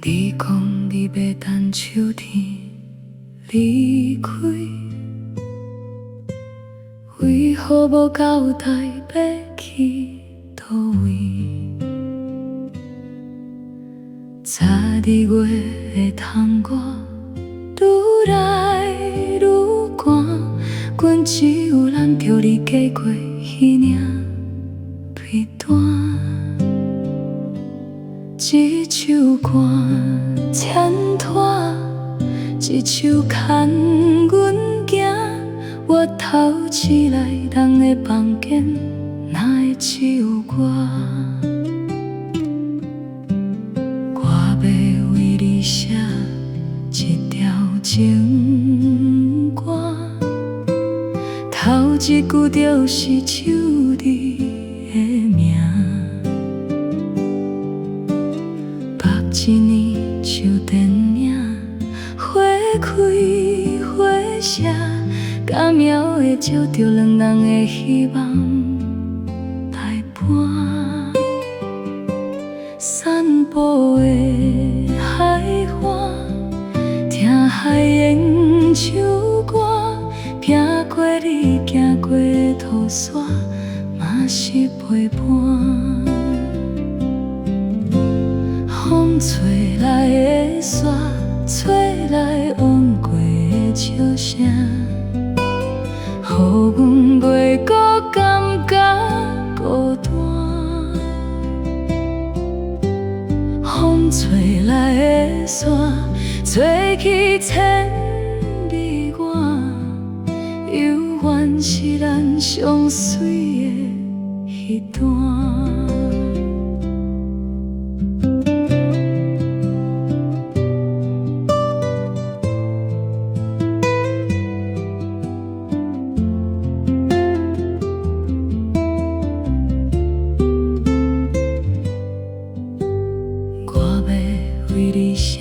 你讲你要等秋天离开，为何无交代要去倒位？早日月的窗外，愈来愈寒，阮只有咱着你过过彼领对单。一首歌牵拖，一手牵阮行。我头起来，人的房间哪会只有我？我要为你写一条情歌，头一句就是唱你的名。一年像电影，花开花谢，甲苗会照着两人的希望来伴。散步的海花，听海燕唱歌，行过你行过的土沙，嘛是陪伴。风吹来的沙，吹来往过的笑声，予阮袂搁感觉孤单。风吹来的沙，吹去千里外，犹原是咱相随的彼段。为你写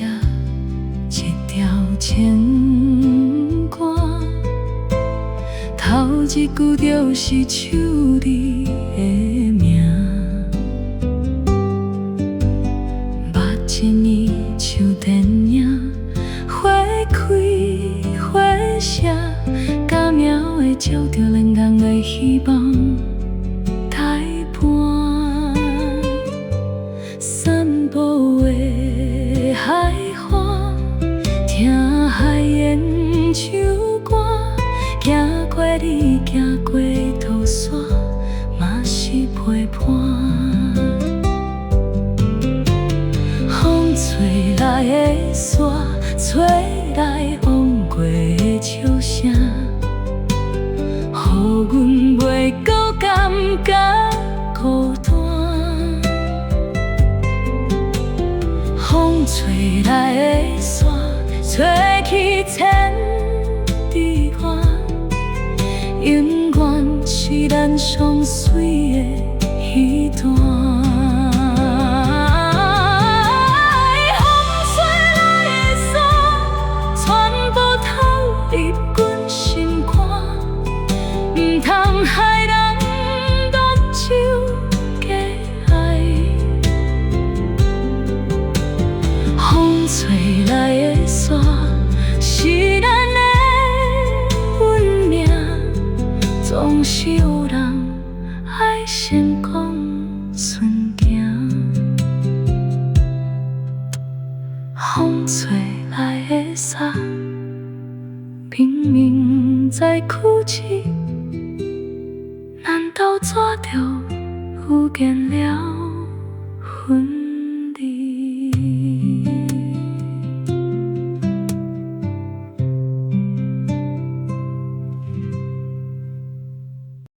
一条情歌，头一句就是唱你的名。目一年像电影，花开花谢，甲苗会照着两人的希望待伴。散步的海花，听海燕唱歌，行过你行过土沙，嘛是陪伴。风吹来的沙，吹来往过的笑声，予阮袂搁感觉孤单。风吹来的沙，吹去千里外，永远是咱相随的彼段。风吹来的沙，全部透入阮心肝，唔通害人独守假爱。风吹来的沙，是咱的运命，总是有人爱成功顺行。风吹来的沙，明明在哭泣，难道抓着遇见了魂？